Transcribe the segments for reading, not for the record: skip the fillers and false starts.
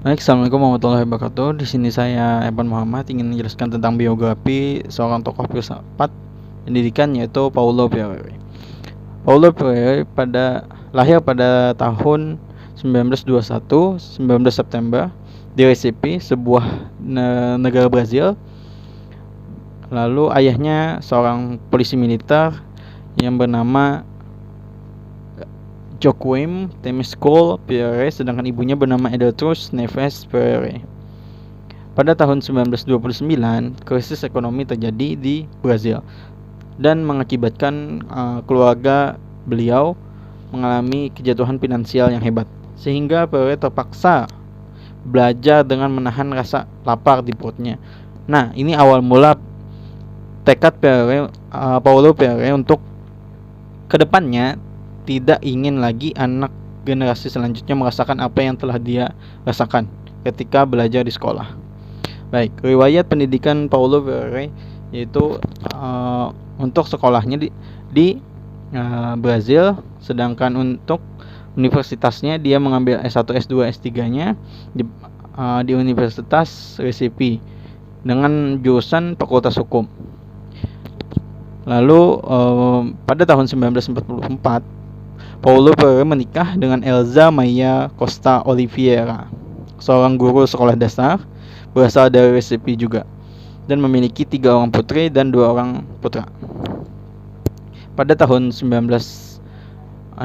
Baik, assalamualaikum warahmatullahi wabarakatuh. Di sini saya Evan Muhammad ingin menjelaskan tentang biografi seorang tokoh filsafat pendidikan yaitu Paulo Freire. Paulo Freire lahir pada tahun 1921, 19 September di Recife, sebuah negara Brazil. Lalu ayahnya seorang polisi militer yang bernama Joaquim Temescal Freire, sedangkan ibunya bernama Edeltraud Neves Freire. Pada tahun 1929, krisis ekonomi terjadi di Brazil dan mengakibatkan keluarga beliau mengalami kejatuhan finansial yang hebat, sehingga Freire terpaksa belajar dengan menahan rasa lapar di perutnya. Nah, ini awal mula tekad Paulo Freire untuk kedepannya tidak ingin lagi anak generasi selanjutnya merasakan apa yang telah dia rasakan ketika belajar di sekolah. Baik, riwayat pendidikan Paulo Freire yaitu untuk sekolahnya di Brazil, sedangkan untuk universitasnya dia mengambil S1, S2, S3-nya di Universitas Recife dengan jurusan Fakultas Hukum. Lalu pada tahun 1944 Paulo Freire menikah dengan Elza Maria Costa Oliveira, seorang guru sekolah dasar berasal dari Recife juga, dan memiliki 3 orang putri dan 2 orang putra. Pada tahun 1961,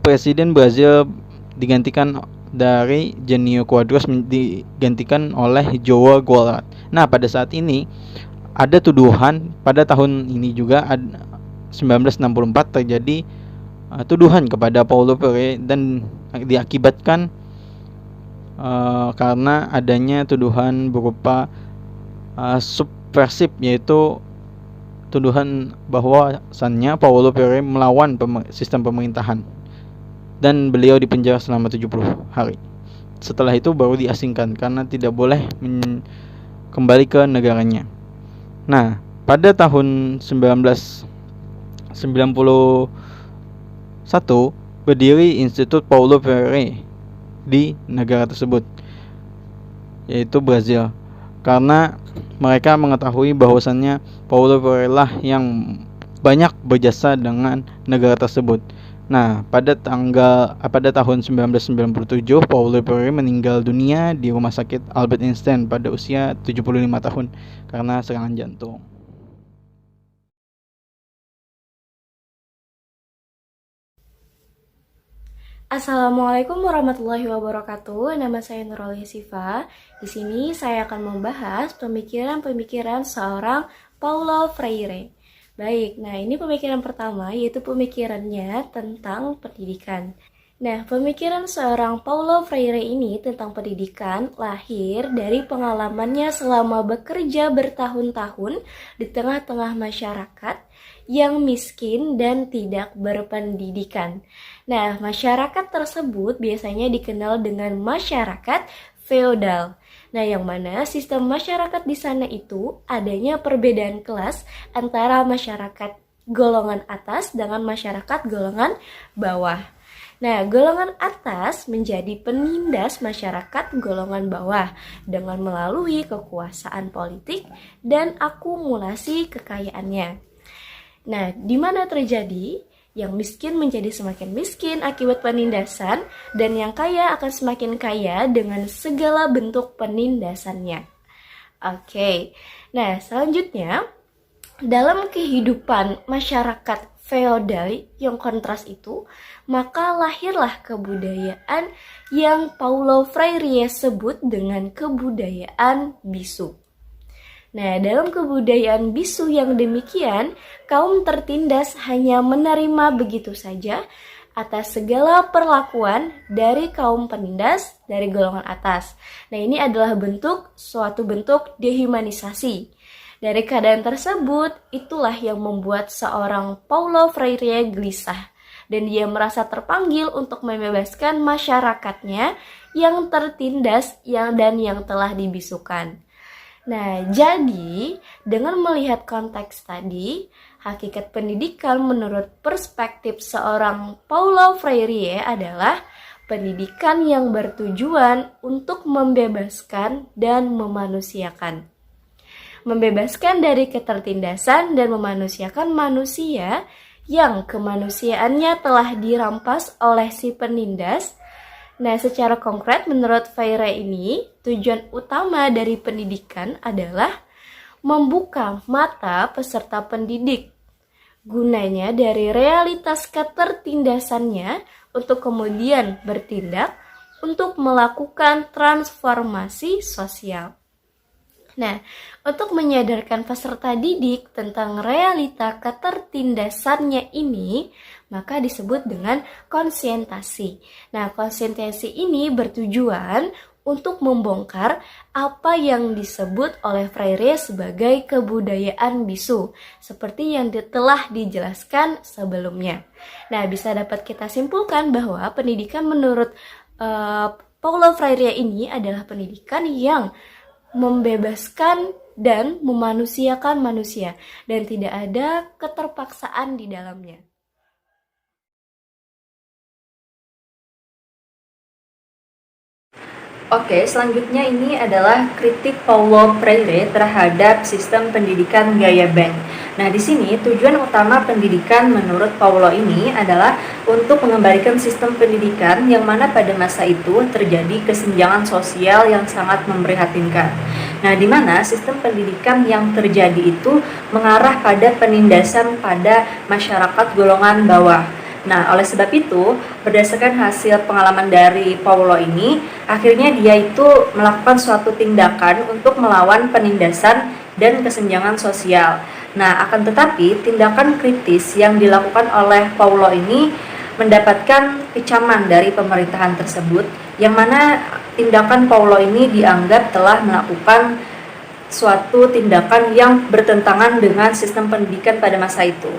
Presiden Brazil digantikan dari Jânio Quadros digantikan oleh João Goulart. Nah, pada saat ini ada tuduhan pada tahun ini juga 1964 terjadi tuduhan kepada Paulo Freire dan diakibatkan karena adanya tuduhan berupa subversif, yaitu tuduhan bahwasannya Paulo Freire melawan sistem pemerintahan dan beliau dipenjara selama 70 hari. Setelah itu baru diasingkan karena tidak boleh kembali ke negaranya. Nah, pada tahun 1991 berdiri Institut Paulo Freire di negara tersebut, yaitu Brazil, karena mereka mengetahui bahwasannya Paulo Freire lah yang banyak berjasa dengan negara tersebut. Nah, pada tahun 1997 Paulo Freire meninggal dunia di Rumah Sakit Albert Einstein pada usia 75 tahun karena serangan jantung. Assalamualaikum warahmatullahi wabarakatuh. Nama saya Nurul Siva. Di sini saya akan membahas pemikiran-pemikiran seorang Paulo Freire. Baik, nah ini pemikiran pertama, yaitu pemikirannya tentang pendidikan. Nah, pemikiran seorang Paulo Freire ini tentang pendidikan lahir dari pengalamannya selama bekerja bertahun-tahun di tengah-tengah masyarakat yang miskin dan tidak berpendidikan. Nah, masyarakat tersebut biasanya dikenal dengan masyarakat feodal. Nah, yang mana sistem masyarakat di sana itu adanya perbedaan kelas antara masyarakat golongan atas dengan masyarakat golongan bawah. Nah, golongan atas menjadi penindas masyarakat golongan bawah dengan melalui kekuasaan politik dan akumulasi kekayaannya. Nah, di mana terjadi? Yang miskin menjadi semakin miskin akibat penindasan, dan yang kaya akan semakin kaya dengan segala bentuk penindasannya. Oke, nah selanjutnya, dalam kehidupan masyarakat feodal yang kontras itu, maka lahirlah kebudayaan yang Paulo Freire sebut dengan kebudayaan bisu. Nah, dalam kebudayaan bisu yang demikian, kaum tertindas hanya menerima begitu saja atas segala perlakuan dari kaum penindas dari golongan atas. Nah, ini adalah suatu bentuk dehumanisasi. Dari keadaan tersebut, itulah yang membuat seorang Paulo Freire gelisah. Dan dia merasa terpanggil untuk membebaskan masyarakatnya yang tertindas dan yang telah dibisukan. Nah, jadi dengan melihat konteks tadi, hakikat pendidikan menurut perspektif seorang Paulo Freire adalah pendidikan yang bertujuan untuk membebaskan dan memanusiakan. Membebaskan dari ketertindasan dan memanusiakan manusia yang kemanusiaannya telah dirampas oleh si penindas. Nah, secara konkret menurut Freire ini, tujuan utama dari pendidikan adalah membuka mata peserta pendidik. Gunanya dari realitas ketertindasannya untuk kemudian bertindak untuk melakukan transformasi sosial. Nah, untuk menyadarkan peserta didik tentang realita ketertindasannya ini, maka disebut dengan konsientasi. Nah, konsientasi ini bertujuan untuk membongkar apa yang disebut oleh Freire sebagai kebudayaan bisu, seperti yang telah dijelaskan sebelumnya. Nah, bisa dapat kita simpulkan bahwa pendidikan menurut Paulo Freire ini adalah pendidikan yang membebaskan dan memanusiakan manusia, dan tidak ada keterpaksaan di dalamnya. Oke, selanjutnya ini adalah kritik Paulo Freire terhadap sistem pendidikan gaya Bank. Nah, di sini tujuan utama pendidikan menurut Paulo ini adalah untuk mengembalikan sistem pendidikan yang mana pada masa itu terjadi kesenjangan sosial yang sangat memprihatinkan. Nah, di mana sistem pendidikan yang terjadi itu mengarah pada penindasan pada masyarakat golongan bawah. Nah, oleh sebab itu, berdasarkan hasil pengalaman dari Paulo ini, akhirnya dia itu melakukan suatu tindakan untuk melawan penindasan dan kesenjangan sosial. Nah, akan tetapi, tindakan kritis yang dilakukan oleh Paulo ini mendapatkan kecaman dari pemerintahan tersebut, yang mana tindakan Paulo ini dianggap telah melakukan suatu tindakan yang bertentangan dengan sistem pendidikan pada masa itu.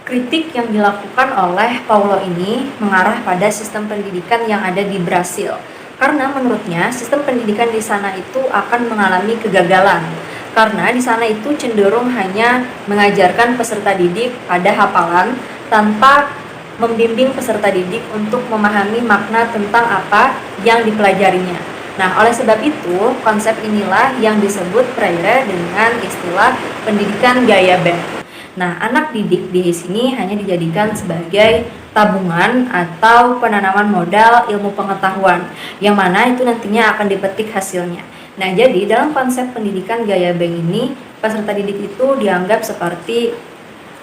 Kritik yang dilakukan oleh Paulo ini mengarah pada sistem pendidikan yang ada di Brasil. Karena menurutnya sistem pendidikan di sana itu akan mengalami kegagalan. Karena di sana itu cenderung hanya mengajarkan peserta didik pada hafalan tanpa membimbing peserta didik untuk memahami makna tentang apa yang dipelajarinya. Nah, oleh sebab itu, konsep inilah yang disebut Freire dengan istilah pendidikan gaya Bank. Nah, anak didik di sini hanya dijadikan sebagai tabungan atau penanaman modal ilmu pengetahuan, yang mana itu nantinya akan dipetik hasilnya. Nah, jadi dalam konsep pendidikan gaya Bank ini, peserta didik itu dianggap seperti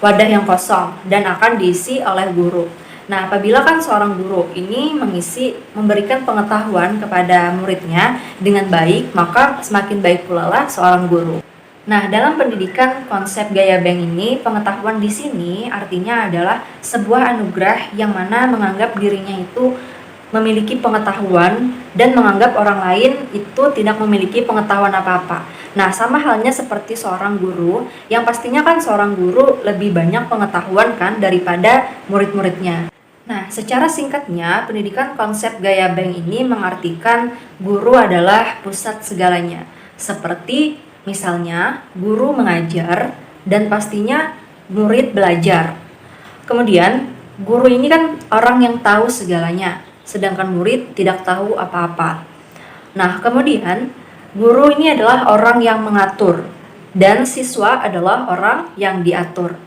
wadah yang kosong dan akan diisi oleh guru. Nah, apabila kan seorang guru ini memberikan pengetahuan kepada muridnya dengan baik, maka semakin baik pula lah seorang guru. Nah, dalam pendidikan konsep gaya Bank ini, pengetahuan di sini artinya adalah sebuah anugerah yang mana menganggap dirinya itu memiliki pengetahuan dan menganggap orang lain itu tidak memiliki pengetahuan apa-apa. Nah, sama halnya seperti seorang guru, yang pastinya kan seorang guru lebih banyak pengetahuan kan daripada murid-muridnya. Nah, secara singkatnya, pendidikan konsep gaya Bank ini mengartikan guru adalah pusat segalanya. Seperti misalnya, guru mengajar dan pastinya murid belajar. Kemudian, guru ini kan orang yang tahu segalanya, sedangkan murid tidak tahu apa-apa. Nah, kemudian guru ini adalah orang yang mengatur dan siswa adalah orang yang diatur.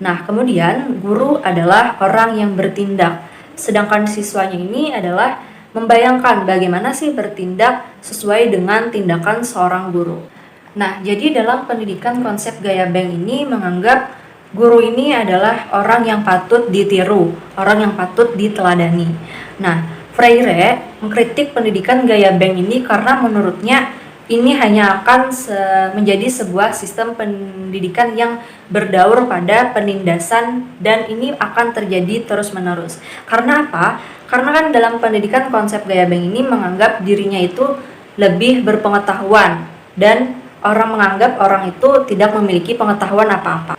Nah, kemudian guru adalah orang yang bertindak, sedangkan siswanya ini adalah membayangkan bagaimana sih bertindak sesuai dengan tindakan seorang guru. Nah, jadi dalam pendidikan konsep gaya Bank ini menganggap guru ini adalah orang yang patut ditiru, orang yang patut diteladani. Nah, Freire mengkritik pendidikan gaya Bank ini karena menurutnya ini hanya akan menjadi sebuah sistem pendidikan yang berdaur pada penindasan dan ini akan terjadi terus-menerus. Karena apa? Karena kan dalam pendidikan konsep gaya Bank ini menganggap dirinya itu lebih berpengetahuan dan orang menganggap orang itu tidak memiliki pengetahuan apa-apa.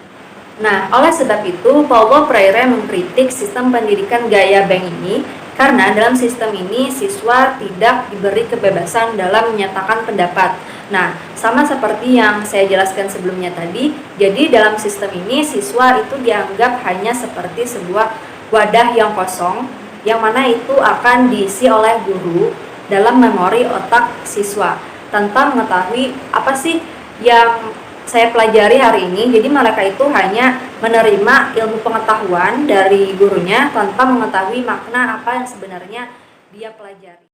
Nah, oleh sebab itu, Paulo Freire mengkritik sistem pendidikan gaya Bank ini karena dalam sistem ini siswa tidak diberi kebebasan dalam menyatakan pendapat. Nah, sama seperti yang saya jelaskan sebelumnya tadi, jadi dalam sistem ini siswa itu dianggap hanya seperti sebuah wadah yang kosong yang mana itu akan diisi oleh guru dalam memori otak siswa tanpa mengetahui apa sih yang saya pelajari hari ini. Jadi mereka itu hanya menerima ilmu pengetahuan dari gurunya tanpa mengetahui makna apa yang sebenarnya dia pelajari.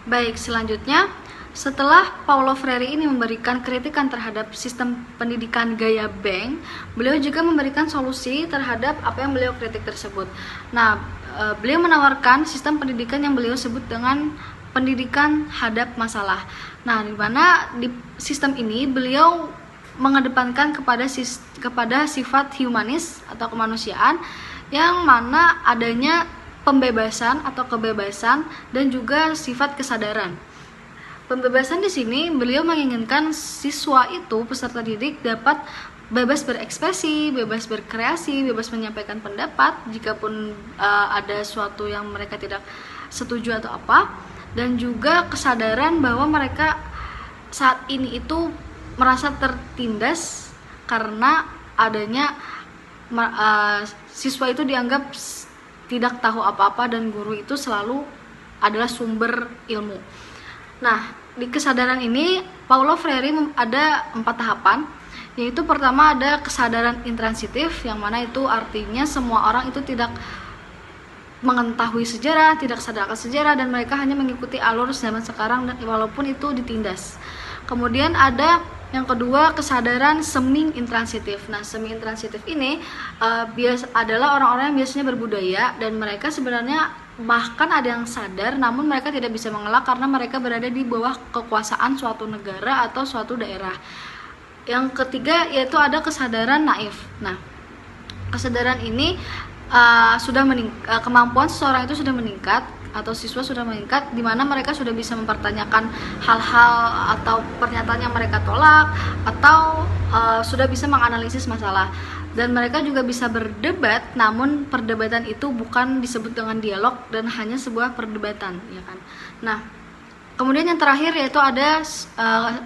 Baik, selanjutnya setelah Paulo Freire ini memberikan kritikan terhadap sistem pendidikan gaya Bank, beliau juga memberikan solusi terhadap apa yang beliau kritik tersebut. Nah, beliau menawarkan sistem pendidikan yang beliau sebut dengan pendidikan hadap masalah. Nah, di mana di sistem ini beliau mengedepankan kepada sifat humanis atau kemanusiaan, yang mana adanya pembebasan atau kebebasan dan juga sifat kesadaran. Pembebasan di sini beliau menginginkan siswa itu, peserta didik, dapat bebas berekspresi, bebas berkreasi, bebas menyampaikan pendapat jikapun ada suatu yang mereka tidak setuju atau apa, dan juga kesadaran bahwa mereka saat ini itu merasa tertindas karena adanya siswa itu dianggap tidak tahu apa-apa dan guru itu selalu adalah sumber ilmu. Nah, di kesadaran ini Paulo Freire ada 4 tahapan, yaitu pertama ada kesadaran intransitif, yang mana itu artinya semua orang itu tidak mengetahui sejarah, tidak sadar akan sejarah, dan mereka hanya mengikuti alur zaman sekarang dan walaupun itu ditindas. Kemudian ada yang kedua, kesadaran semi intransitif. Nah, semi intransitif ini adalah orang-orang yang biasanya berbudaya dan mereka sebenarnya bahkan ada yang sadar, namun mereka tidak bisa mengelak karena mereka berada di bawah kekuasaan suatu negara atau suatu daerah. Yang ketiga yaitu ada kesadaran naif. Nah, kesadaran ini kemampuan seseorang itu sudah meningkat atau siswa sudah meningkat, di mana mereka sudah bisa mempertanyakan hal-hal atau pernyataan yang mereka tolak, atau sudah bisa menganalisis masalah, dan mereka juga bisa berdebat, namun perdebatan itu bukan disebut dengan dialog dan hanya sebuah perdebatan, ya kan. Nah, kemudian yang terakhir yaitu ada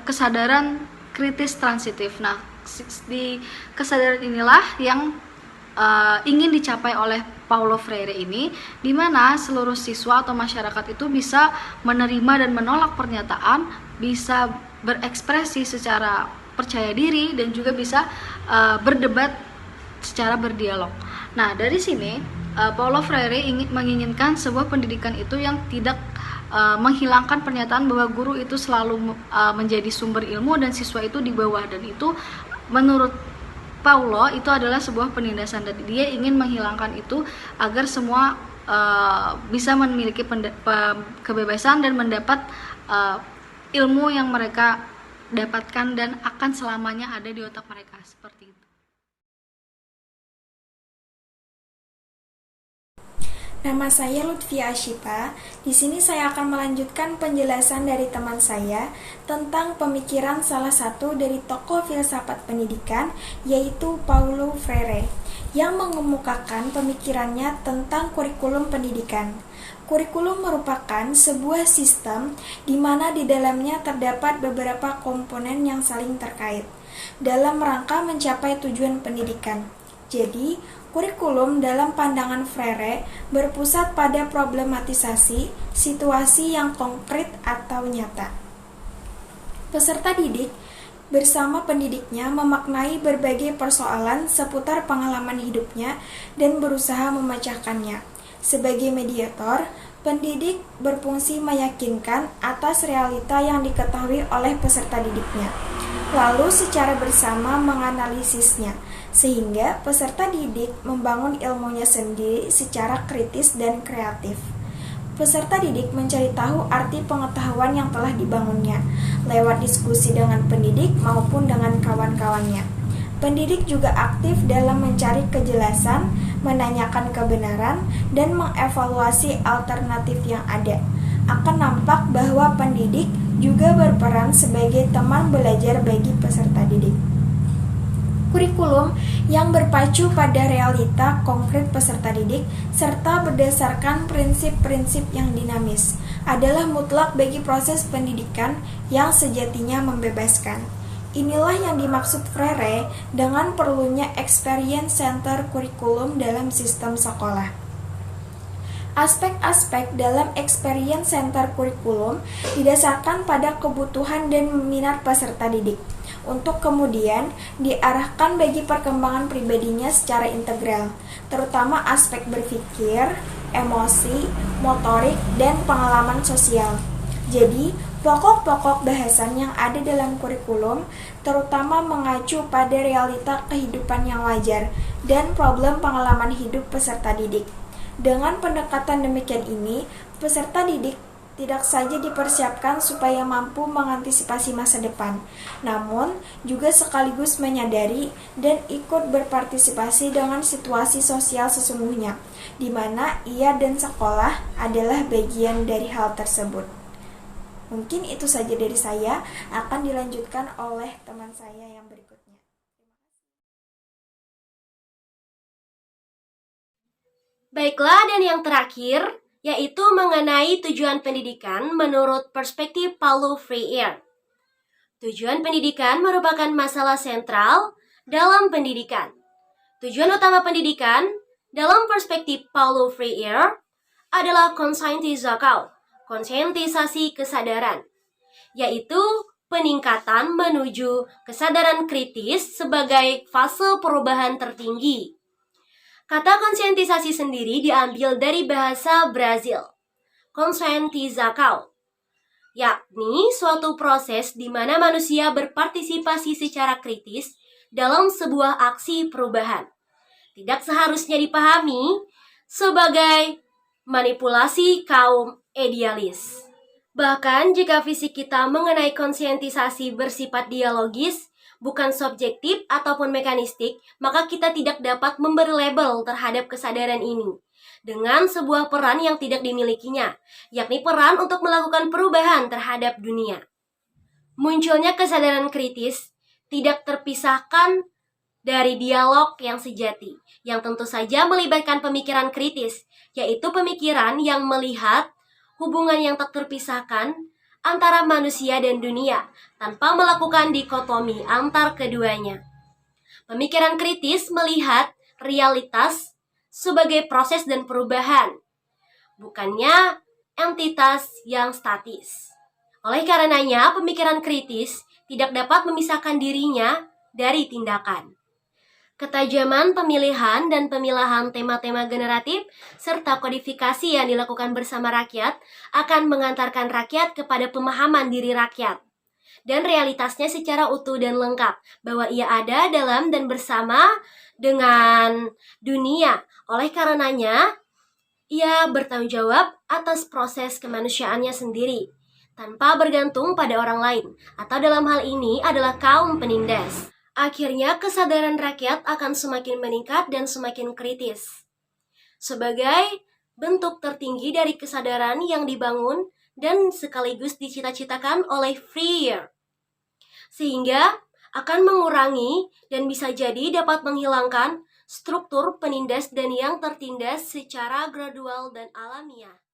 kesadaran kritis transitif. Nah, di kesadaran inilah yang ingin dicapai oleh Paulo Freire ini, di mana seluruh siswa atau masyarakat itu bisa menerima dan menolak pernyataan, bisa berekspresi secara percaya diri, dan juga bisa berdebat secara berdialog. Nah, dari sini Paulo Freire menginginkan sebuah pendidikan itu yang tidak menghilangkan pernyataan bahwa guru itu selalu menjadi sumber ilmu dan siswa itu di bawah, dan itu menurut Paulo itu adalah sebuah penindasan, dan dia ingin menghilangkan itu agar semua bisa memiliki kebebasan dan mendapat ilmu yang mereka dapatkan dan akan selamanya ada di otak mereka, seperti itu. Nama saya Lutfia Ashifa. Di sini saya akan melanjutkan penjelasan dari teman saya tentang pemikiran salah satu dari tokoh filsafat pendidikan, yaitu Paulo Freire, yang mengemukakan pemikirannya tentang kurikulum pendidikan. Kurikulum merupakan sebuah sistem di mana di dalamnya terdapat beberapa komponen yang saling terkait dalam rangka mencapai tujuan pendidikan. Jadi, kurikulum dalam pandangan Freire berpusat pada problematisasi situasi yang konkret atau nyata. Peserta didik bersama pendidiknya memaknai berbagai persoalan seputar pengalaman hidupnya dan berusaha memecahkannya. Sebagai mediator, pendidik berfungsi meyakinkan atas realita yang diketahui oleh peserta didiknya, lalu secara bersama menganalisisnya, sehingga peserta didik membangun ilmunya sendiri secara kritis dan kreatif. Peserta didik mencari tahu arti pengetahuan yang telah dibangunnya, lewat diskusi dengan pendidik maupun dengan kawan-kawannya. Pendidik juga aktif dalam mencari kejelasan, menanyakan kebenaran, dan mengevaluasi alternatif yang ada. Akan nampak bahwa pendidik juga berperan sebagai teman belajar bagi peserta didik. Kurikulum yang berpacu pada realita konkret peserta didik serta berdasarkan prinsip-prinsip yang dinamis adalah mutlak bagi proses pendidikan yang sejatinya membebaskan. Inilah yang dimaksud Freire dengan perlunya experience center kurikulum dalam sistem sekolah. Aspek-aspek dalam experience center kurikulum didasarkan pada kebutuhan dan minat peserta didik, untuk kemudian diarahkan bagi perkembangan pribadinya secara integral, terutama aspek berpikir, emosi, motorik, dan pengalaman sosial. Jadi, pokok-pokok bahasan yang ada dalam kurikulum terutama mengacu pada realita kehidupan yang wajar dan problem pengalaman hidup peserta didik. Dengan pendekatan demikian ini, peserta didik tidak saja dipersiapkan supaya mampu mengantisipasi masa depan, namun juga sekaligus menyadari dan ikut berpartisipasi dengan situasi sosial sesungguhnya, di mana ia dan sekolah adalah bagian dari hal tersebut. Mungkin itu saja dari saya, akan dilanjutkan oleh teman saya yang berikutnya. Baiklah, dan yang terakhir, yaitu mengenai tujuan pendidikan menurut perspektif Paulo Freire. Tujuan pendidikan merupakan masalah sentral dalam pendidikan. Tujuan utama pendidikan dalam perspektif Paulo Freire adalah konsientisasi kesadaran, yaitu peningkatan menuju kesadaran kritis sebagai fase perubahan tertinggi. Kata konsientisasi sendiri diambil dari bahasa Brazil, conscientização, yakni suatu proses di mana manusia berpartisipasi secara kritis dalam sebuah aksi perubahan. Tidak seharusnya dipahami sebagai manipulasi kaum idealis. Bahkan jika visi kita mengenai konsientisasi bersifat dialogis, bukan subjektif ataupun mekanistik, maka kita tidak dapat memberi label terhadap kesadaran ini dengan sebuah peran yang tidak dimilikinya, yakni peran untuk melakukan perubahan terhadap dunia. Munculnya kesadaran kritis tidak terpisahkan dari dialog yang sejati, yang tentu saja melibatkan pemikiran kritis, yaitu pemikiran yang melihat hubungan yang tak terpisahkan antara manusia dan dunia, tanpa melakukan dikotomi antar keduanya. Pemikiran kritis melihat realitas sebagai proses dan perubahan, bukannya entitas yang statis. Oleh karenanya, pemikiran kritis tidak dapat memisahkan dirinya dari tindakan. Ketajaman pemilihan dan pemilahan tema-tema generatif serta kodifikasi yang dilakukan bersama rakyat akan mengantarkan rakyat kepada pemahaman diri rakyat dan realitasnya secara utuh dan lengkap, bahwa ia ada dalam dan bersama dengan dunia. Oleh karenanya, ia bertanggung jawab atas proses kemanusiaannya sendiri tanpa bergantung pada orang lain, atau dalam hal ini adalah kaum penindas. Akhirnya kesadaran rakyat akan semakin meningkat dan semakin kritis, sebagai bentuk tertinggi dari kesadaran yang dibangun dan sekaligus dicita-citakan oleh Freire, sehingga akan mengurangi dan bisa jadi dapat menghilangkan struktur penindas dan yang tertindas secara gradual dan alamiah.